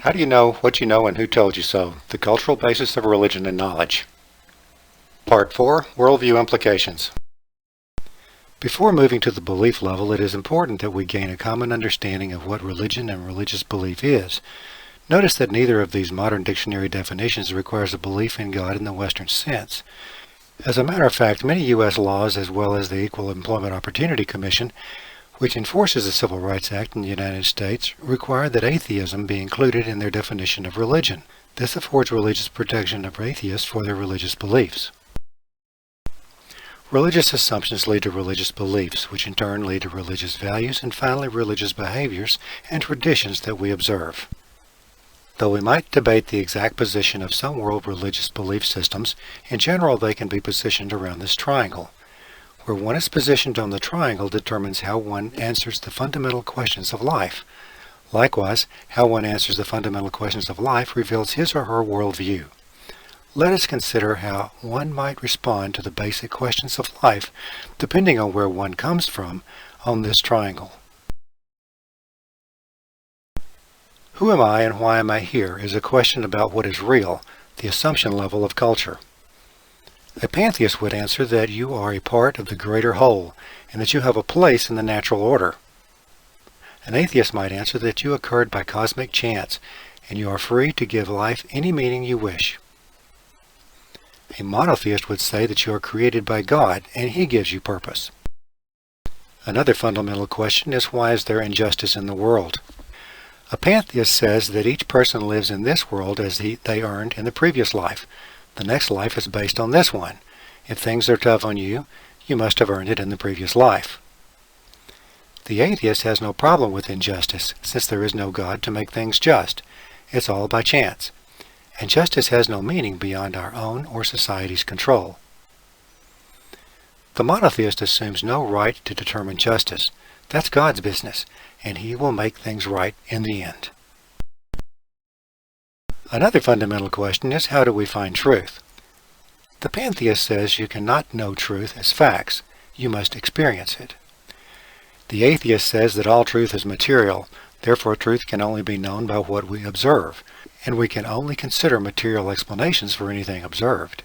How do you know what you know and who told you so? The cultural basis of religion and knowledge. Part 4, Worldview Implications. Before moving to the belief level, it is important that we gain a common understanding of what religion and religious belief is. Notice that neither of these modern dictionary definitions requires a belief in God in the Western sense. As a matter of fact, many U.S. laws, as well as the Equal Employment Opportunity Commission, which enforces the Civil Rights Act in the United States, require that atheism be included in their definition of religion. This affords religious protection of atheists for their religious beliefs. Religious assumptions lead to religious beliefs, which in turn lead to religious values and finally religious behaviors and traditions that we observe. Though we might debate the exact position of some world religious belief systems, in general they can be positioned around this triangle. Where one is positioned on the triangle determines how one answers the fundamental questions of life. Likewise, how one answers the fundamental questions of life reveals his or her worldview. Let us consider how one might respond to the basic questions of life, depending on where one comes from on this triangle. Who am I and why am I here is a question about what is real, the assumption level of culture. A pantheist would answer that you are a part of the greater whole, and that you have a place in the natural order. An atheist might answer that you occurred by cosmic chance, and you are free to give life any meaning you wish. A monotheist would say that you are created by God, and He gives you purpose. Another fundamental question is, why is there injustice in the world? A pantheist says that each person lives in this world as they earned in the previous life. The next life is based on this one. If things are tough on you, you must have earned it in the previous life. The atheist has no problem with injustice, since there is no God to make things just. It's all by chance. And justice has no meaning beyond our own or society's control. The monotheist assumes no right to determine justice. That's God's business, and He will make things right in the end. Another fundamental question is, how do we find truth? The pantheist says you cannot know truth as facts. You must experience it. The atheist says that all truth is material, therefore truth can only be known by what we observe, and we can only consider material explanations for anything observed.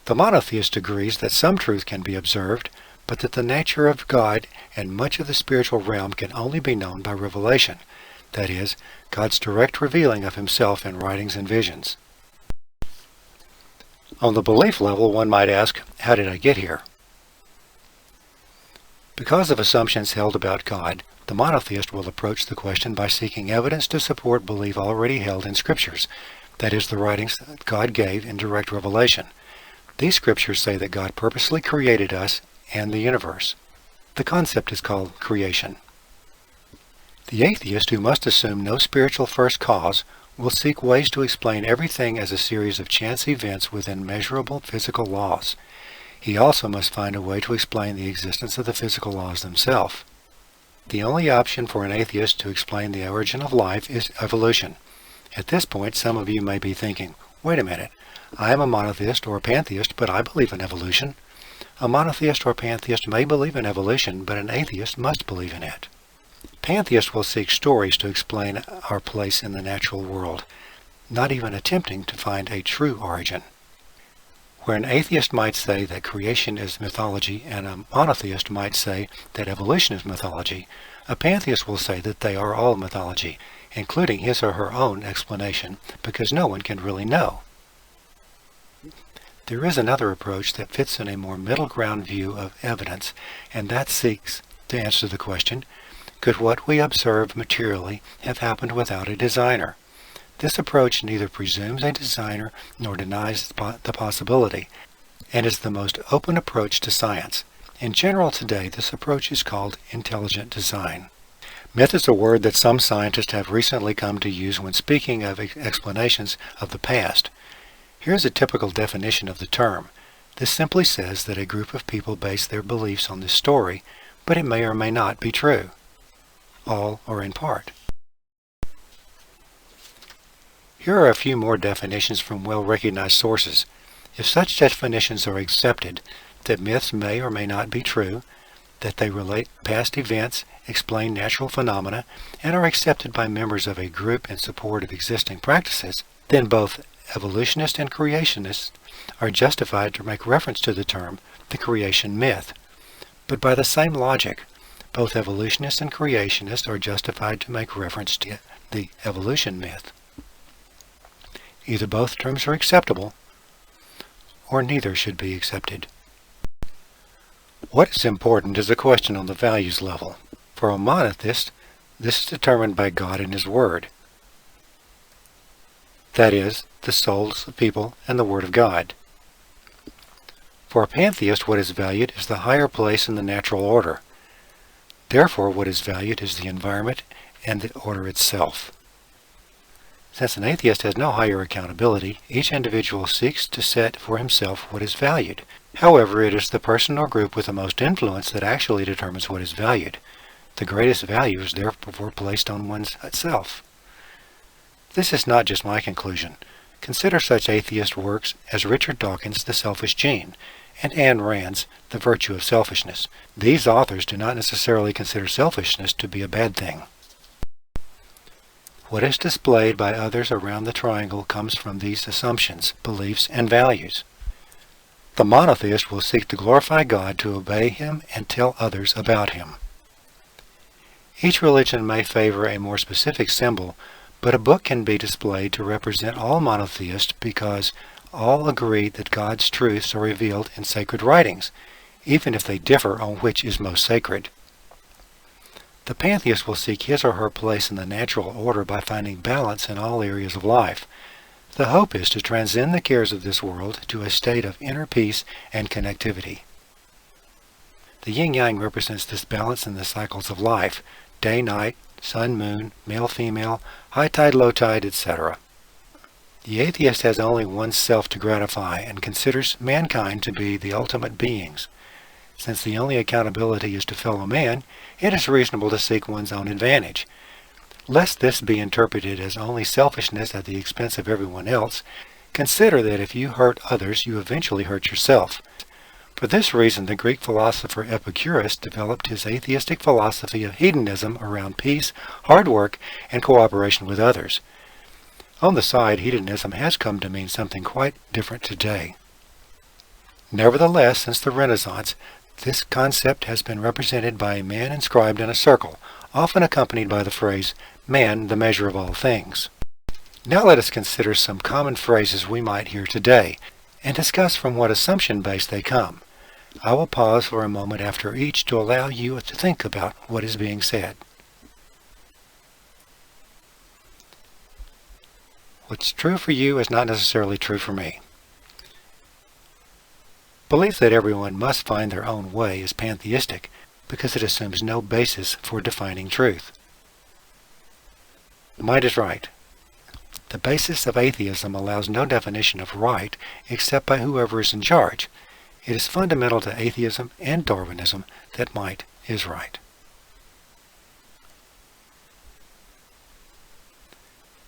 The monotheist agrees that some truth can be observed, but that the nature of God and much of the spiritual realm can only be known by revelation, that is, God's direct revealing of Himself in writings and visions. On the belief level, one might ask, how did I get here? Because of assumptions held about God, the monotheist will approach the question by seeking evidence to support belief already held in Scriptures, that is, the writings that God gave in direct revelation. These Scriptures say that God purposely created us and the universe. The concept is called creation. The atheist, who must assume no spiritual first cause, will seek ways to explain everything as a series of chance events within measurable physical laws. He also must find a way to explain the existence of the physical laws themselves. The only option for an atheist to explain the origin of life is evolution. At this point, some of you may be thinking, wait a minute, I am a monotheist or a pantheist, but I believe in evolution. A monotheist or pantheist may believe in evolution, but an atheist must believe in it. Pantheists will seek stories to explain our place in the natural world, not even attempting to find a true origin. Where an atheist might say that creation is mythology and a monotheist might say that evolution is mythology, a pantheist will say that they are all mythology, including his or her own explanation, because no one can really know. There is another approach that fits in a more middle ground view of evidence, and that seeks to answer the question, could what we observe materially have happened without a designer? This approach neither presumes a designer nor denies the possibility, and is the most open approach to science. In general today, this approach is called intelligent design. Myth is a word that some scientists have recently come to use when speaking of explanations of the past. Here's a typical definition of the term. This simply says that a group of people base their beliefs on this story, but it may or may not be true, all or in part. Here are a few more definitions from well-recognized sources. If such definitions are accepted, that myths may or may not be true, that they relate past events, explain natural phenomena, and are accepted by members of a group in support of existing practices, then both evolutionists and creationists are justified to make reference to the term the creation myth. But by the same logic, both evolutionists and creationists are justified to make reference to the evolution myth. Either both terms are acceptable, or neither should be accepted. What is important is a question on the values level. For a monotheist, this is determined by God and His Word. That is, the souls of people and the Word of God. For a pantheist, what is valued is the higher place in the natural order. Therefore, what is valued is the environment and the order itself. Since an atheist has no higher accountability, each individual seeks to set for himself what is valued. However, it is the person or group with the most influence that actually determines what is valued. The greatest value is therefore placed on one's self. This is not just my conclusion. Consider such atheist works as Richard Dawkins' The Selfish Gene and Ayn Rand's The Virtue of Selfishness. These authors do not necessarily consider selfishness to be a bad thing. What is displayed by others around the triangle comes from these assumptions, beliefs, and values. The monotheist will seek to glorify God, to obey Him, and tell others about Him. Each religion may favor a more specific symbol, but a book can be displayed to represent all monotheists because all agree that God's truths are revealed in sacred writings, even if they differ on which is most sacred. The pantheist will seek his or her place in the natural order by finding balance in all areas of life. The hope is to transcend the cares of this world to a state of inner peace and connectivity. The yin-yang represents this balance in the cycles of life, day-night, sun-moon, male-female, high-tide, low-tide, etc. The atheist has only oneself to gratify and considers mankind to be the ultimate beings. Since the only accountability is to fellow man, it is reasonable to seek one's own advantage. Lest this be interpreted as only selfishness at the expense of everyone else, consider that if you hurt others, you eventually hurt yourself. For this reason, the Greek philosopher Epicurus developed his atheistic philosophy of hedonism around peace, hard work, and cooperation with others. On the side, hedonism has come to mean something quite different today. Nevertheless, since the Renaissance, this concept has been represented by a man inscribed in a circle, often accompanied by the phrase, "Man, the measure of all things." Now let us consider some common phrases we might hear today, and discuss from what assumption base they come. I will pause for a moment after each to allow you to think about what is being said. What's true for you is not necessarily true for me. Belief that everyone must find their own way is pantheistic because it assumes no basis for defining truth. Might is right. The basis of atheism allows no definition of right except by whoever is in charge. It is fundamental to atheism and Darwinism that might is right.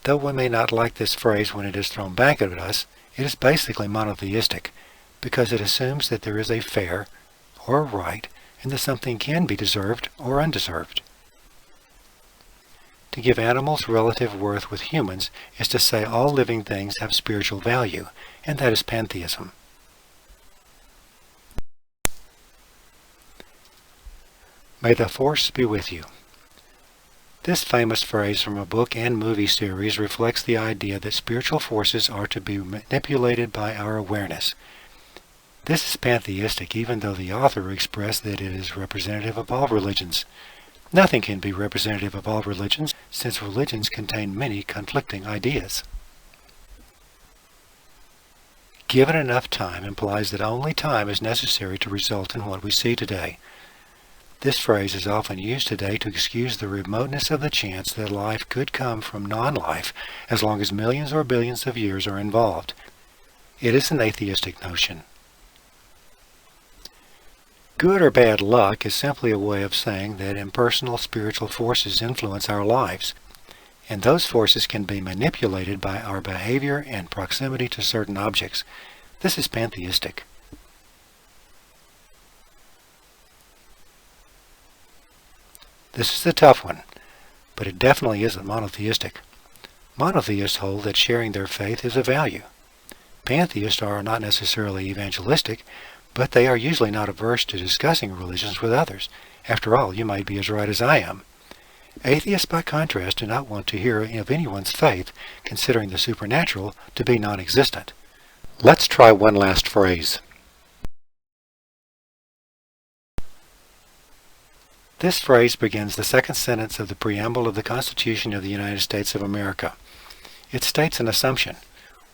Though we may not like this phrase when it is thrown back at us, it is basically monotheistic, because it assumes that there is a fair or a right and that something can be deserved or undeserved. To give animals relative worth with humans is to say all living things have spiritual value, and that is pantheism. May the Force be with you. This famous phrase from a book and movie series reflects the idea that spiritual forces are to be manipulated by our awareness. This is pantheistic, even though the author expressed that it is representative of all religions. Nothing can be representative of all religions, since religions contain many conflicting ideas. Given enough time implies that only time is necessary to result in what we see today. This phrase is often used today to excuse the remoteness of the chance that life could come from non-life as long as millions or billions of years are involved. It is an atheistic notion. Good or bad luck is simply a way of saying that impersonal spiritual forces influence our lives, and those forces can be manipulated by our behavior and proximity to certain objects. This is pantheistic. This is a tough one, but it definitely isn't monotheistic. Monotheists hold that sharing their faith is a value. Pantheists are not necessarily evangelistic, but they are usually not averse to discussing religions with others. After all, you might be as right as I am. Atheists, by contrast, do not want to hear of anyone's faith, considering the supernatural to be non-existent. Let's try one last phrase. This phrase begins the second sentence of the preamble of the Constitution of the United States of America. It states an assumption.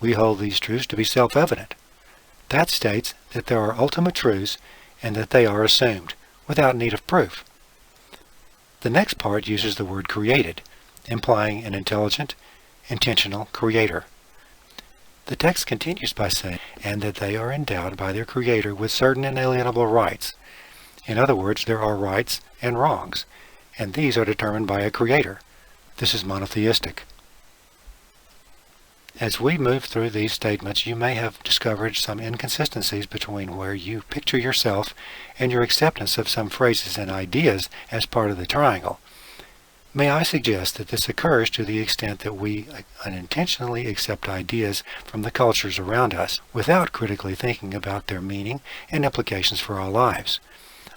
We hold these truths to be self-evident. That states that there are ultimate truths and that they are assumed, without need of proof. The next part uses the word created, implying an intelligent, intentional creator. The text continues by saying, and that they are endowed by their creator with certain inalienable rights. In other words, there are rights and wrongs, and these are determined by a creator. This is monotheistic. As we move through these statements, you may have discovered some inconsistencies between where you picture yourself and your acceptance of some phrases and ideas as part of the triangle. May I suggest that this occurs to the extent that we unintentionally accept ideas from the cultures around us without critically thinking about their meaning and implications for our lives.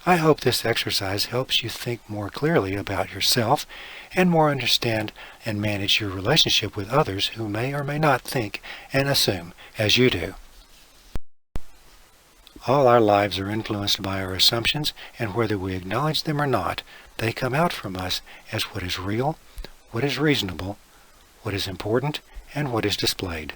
I hope this exercise helps you think more clearly about yourself and more understand and manage your relationship with others who may or may not think and assume as you do. All our lives are influenced by our assumptions, and whether we acknowledge them or not, they come out from us as what is real, what is reasonable, what is important, and what is displayed.